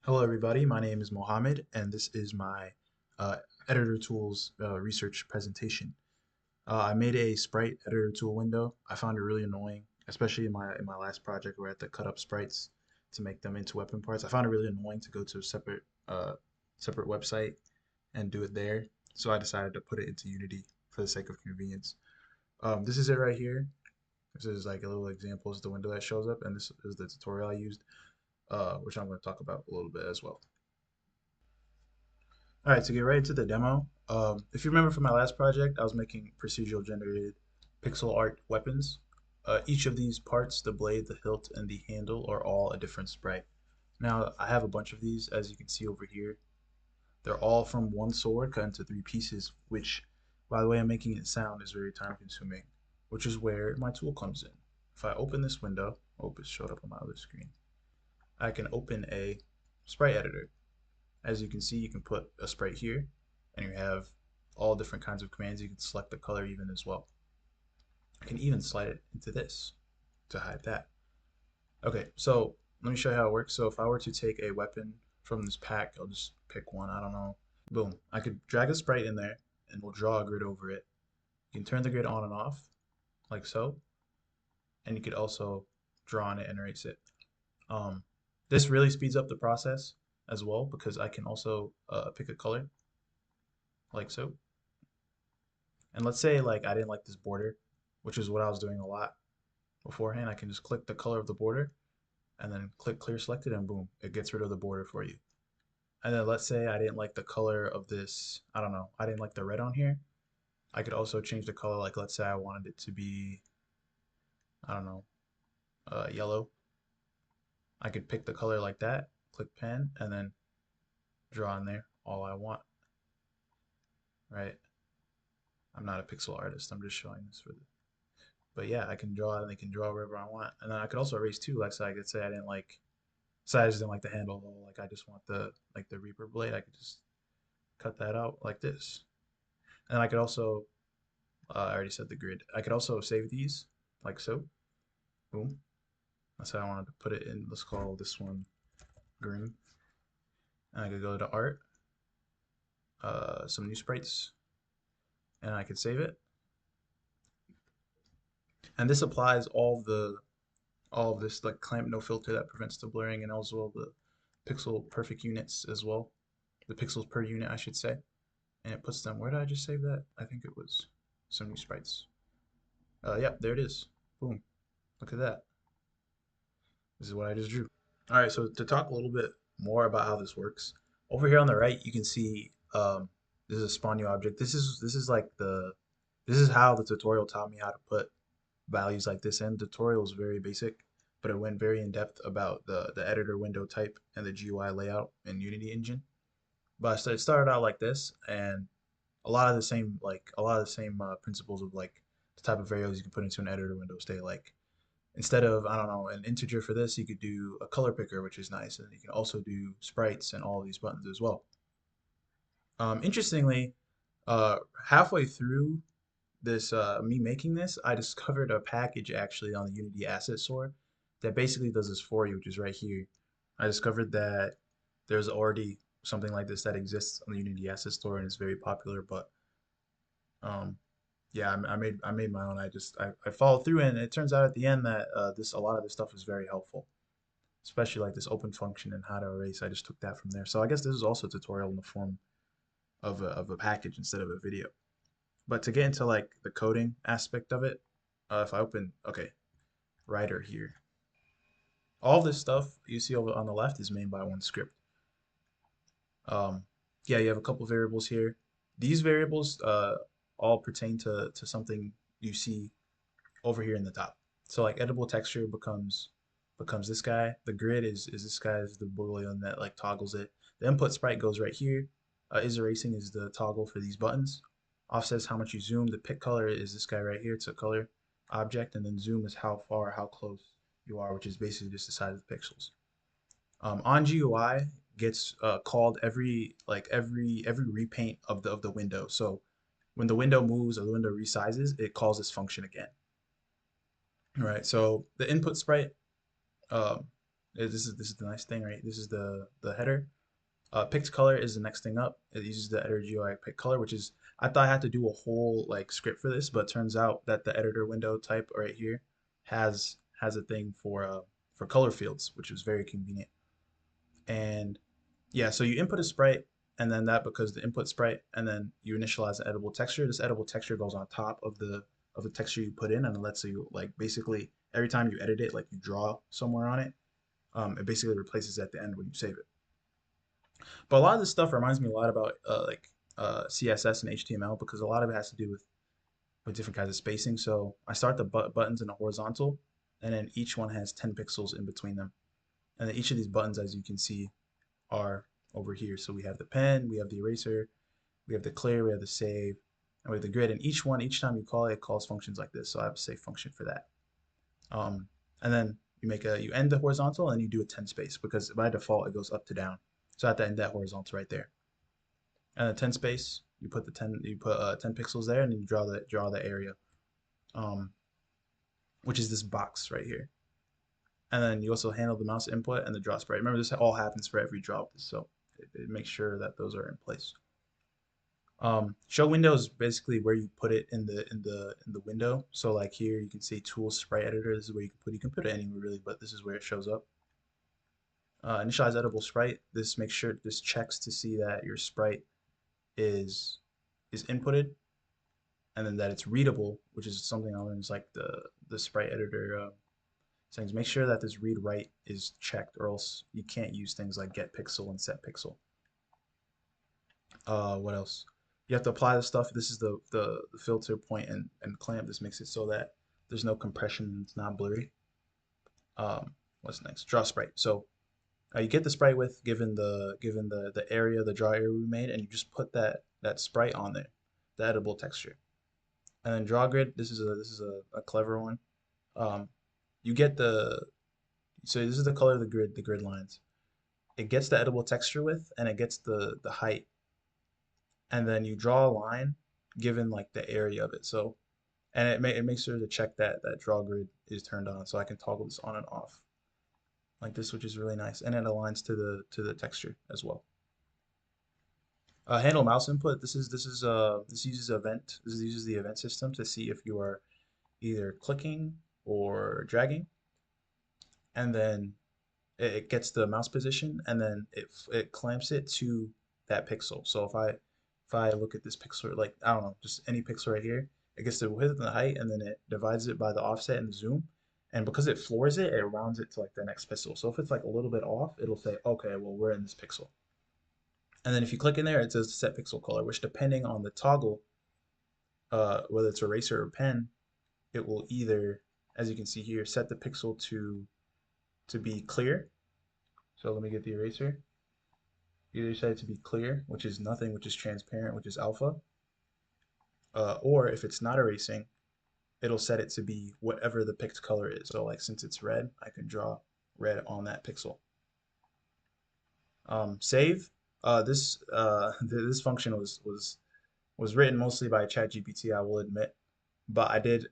Hello, everybody. My name is Mohammed, and this is my uh, Editor Tools research presentation. I made a Sprite editor tool window. I found it really annoying, especially in my last project where I had to cut up sprites to make them into weapon parts. I found it really annoying to go to a separate website and do it there. So I decided to put it into Unity for the sake of convenience. This is it right here. This is like a little example of the window that shows up, and this is the tutorial I used, which I'm going to talk about a little bit as well. All right, to get right into the demo, if you remember from my last project, I was making procedural generated pixel art weapons. Each of these parts, the blade, the hilt, and the handle, are all a different sprite. Now, I have a bunch of these, as you can see over here. They're all from one sword cut into three pieces, which, by the way I'm making it sound, is very time consuming, which is where my tool comes in. If I open this window, oh, it showed up on my other screen, I can open a sprite editor. As you can see, you can put a sprite here, and you have all different kinds of commands. You can select the color even as well. I can even slide it into this to hide that. Okay, so let me show you how it works. So if I were to take a weapon from this pack, I'll just pick one, I don't know. Boom. I could drag a sprite in there, and we'll draw a grid over it. You can turn the grid on and off, like so, and you could also draw on it and erase it. Um, this really speeds up the process as well because I can also pick a color, like so. And let's say like I didn't like this border, which is what I was doing a lot beforehand. I can just click the color of the border and then click clear selected and boom, it gets rid of the border for you. And then let's say I didn't like the color of this, I don't know, I didn't like the red on here. I could also change the color, like let's say I wanted it to be, I don't know, yellow. I could pick the color like that, click pen, and then draw in there all I want, right? I'm not a pixel artist, I'm just showing this for the but yeah, I can draw it and they can draw wherever I want. And then I could also erase too. Like so I could say I didn't like so I just didn't like the handle though. Like I just want the Reaper blade. I could just cut that out like this. And I could also I already said the grid. I could also save these like so. Boom. That's how I wanted to put it in. Let's call this one green. And I could go to art, some new sprites, and I could save it. And this applies all of this like clamp no filter that prevents the blurring and also the pixel perfect units as well. The pixels per unit, I should say. And it puts them, where did I just save that? I think it was some new sprites. Yeah, there it is. Boom. Look at that. This is what I just drew. All right, so to talk a little bit more about how this works, over here on the right, you can see this is a spawn new object. This is like this is how the tutorial taught me how to put values like this in. The tutorial is very basic, but it went very in depth about the editor window type and the GUI layout in Unity Engine. But it started out like this, and a lot of the same principles of like the type of variables you can put into an editor window stay like instead of I don't know an integer for this you could do a color picker, which is nice, and you can also do sprites and all these buttons as well. Interestingly, halfway through this me making this, I discovered a package actually on the Unity asset store that basically does this for you, which is right here. I discovered that there's already something like this that exists on the Unity asset store and it's very popular, but um, yeah, I made my own. I followed through, and it turns out at the end that this a lot of this stuff is very helpful, especially like this open function and how to erase. I just took that from there. So I guess this is also a tutorial in the form of a package instead of a video. But to get into like the coding aspect of it, if I open okay, writer here, all this stuff you see over on the left is made by one script. Um, yeah, you have a couple variables here. These variables all pertain to something you see over here in the top. So like editable texture becomes this guy. The grid is this guy is the boolean that like toggles it. The input sprite goes right here. Is erasing is the toggle for these buttons. Offset is how much you zoom. The pick color is this guy right here. It's a color object, and then zoom is how far, how close you are, which is basically just the size of the pixels. On GUI gets called every repaint of the window. So when the window moves or the window resizes, it calls this function again. Right. So the input sprite, um, This is the nice thing, right? This is the header. Picked color is the next thing up. It uses the editor GUI pick color, which is I thought I had to do a whole like script for this, but turns out that the editor window type right here has a thing for color fields, which is very convenient. And yeah, so you input a sprite, and then that because the input sprite, and then you initialize an editable texture. This editable texture goes on top of the texture you put in, and it lets you like basically every time you edit it, like you draw somewhere on it, it basically replaces at the end when you save it. But a lot of this stuff reminds me a lot about CSS and HTML because a lot of it has to do with different kinds of spacing. So I start the buttons in a horizontal, and then each one has 10 pixels in between them. And then each of these buttons, as you can see, are over here. So we have the pen, we have the eraser, we have the clear, we have the save, and we have the grid. And each one, each time you call it, it calls functions like this. So I have a save function for that. Um, and then you end the horizontal and you do a 10 space because by default it goes up to down. So I have to end that horizontal right there. And the 10 space, you put 10 pixels there, and then you draw the area, um, which is this box right here. And then you also handle the mouse input and the draw sprite. Remember, this all happens for every draw, so it makes sure that those are in place. Show window is basically where you put it in the window. So like here, you can see Tools Sprite Editor. This is where you can put it anywhere really, but this is where it shows up. Initialize editable sprite. This checks to see that your sprite is is inputted, and then that it's readable, which is something I learned is like the sprite editor settings. Make sure that this read write is checked, or else you can't use things like get pixel and set pixel. What else? You have to apply the stuff. This is the filter point and clamp. This makes it so that there's no compression and it's not blurry. What's next? Draw sprite. So you get the sprite width given the area, the draw area we made, and you just put that sprite on there, the editable texture. And then draw grid. This is a clever one. Um, you get the so this is the color of the grid lines. It gets the editable texture width and it gets the height, and then you draw a line given like the area of it. So and it makes sure to check that draw grid is turned on, so I can toggle this on and off like this, which is really nice, and it aligns to the texture as well. Handle mouse input. This uses event. This uses the event system to see if you are either clicking or dragging, and then it gets the mouse position, and then it clamps it to that pixel. So if I look at this pixel, like I don't know, just any pixel right here, it gets the width and the height, and then it divides it by the offset and the zoom. And because it floors it, it rounds it to like the next pixel. So if it's like a little bit off, it'll say, okay, well, we're in this pixel. And then if you click in there, it says set pixel color, which depending on the toggle, whether it's eraser or pen, it will either, as you can see here, set the pixel to be clear. So let me get the eraser. Either set it to be clear, which is nothing, which is transparent, which is alpha. Or if it's not erasing, it'll set it to be whatever the picked color is. So like since it's red, I can draw red on that pixel. Save. This function was written mostly by ChatGPT, I will admit, but I did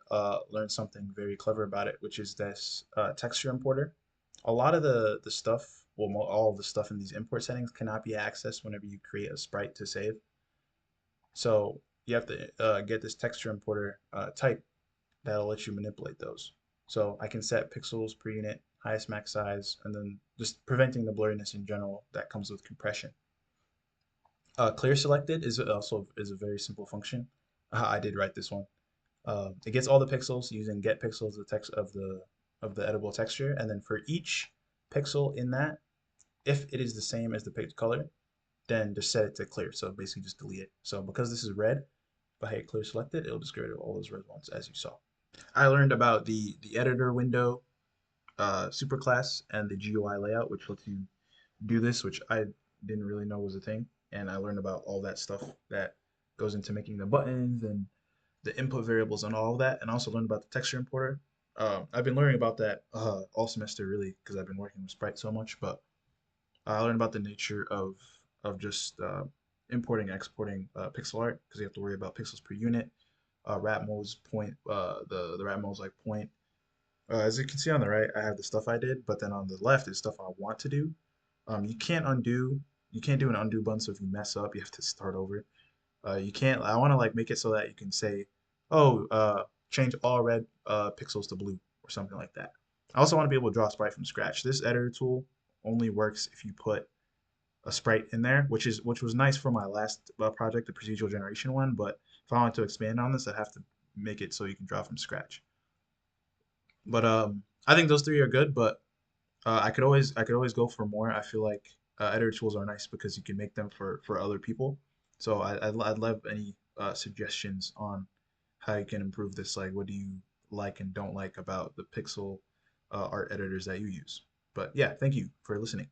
learn something very clever about it, which is this texture importer. A lot of the stuff, well, all of the stuff in these import settings cannot be accessed whenever you create a sprite to save. So you have to get this texture importer type that'll let you manipulate those. So I can set pixels per unit, highest max size, and then just preventing the blurriness in general that comes with compression. Clear selected is also is a very simple function. I did write this one. It gets all the pixels using get pixels the text of the editable texture, and then for each pixel in that, if it is the same as the picked color, then just set it to clear. So basically just delete it. So because this is red, if I hit clear selected, it'll just get rid of all those red ones as you saw. I learned about the editor window superclass and the GUI layout, which lets you do this, which I didn't really know was a thing. And I learned about all that stuff that goes into making the buttons and the input variables and all of that. And I also learned about the texture importer. I've been learning about that all semester really because I've been working with Sprite so much. But I learned about the nature of just importing and exporting pixel art because you have to worry about pixels per unit. Wrap modes point the wrap modes like point As you can see on the right, I have the stuff I did, but then on the left is stuff I want to do. You can't undo, you can't do an undo button, so if you mess up, you have to start over. You can't, I want to like make it so that you can say, oh, change all red pixels to blue or something like that. I also want to be able to draw a sprite from scratch. This editor tool only works if you put a sprite in there, which was nice for my last project, the procedural generation one. But if I want to expand on this, I have to make it so you can draw from scratch. But I think those three are good, but I could always go for more. I feel like editor tools are nice because you can make them for other people. So I'd love any suggestions on how you can improve this. Like, what do you like and don't like about the pixel art editors that you use? But yeah, thank you for listening.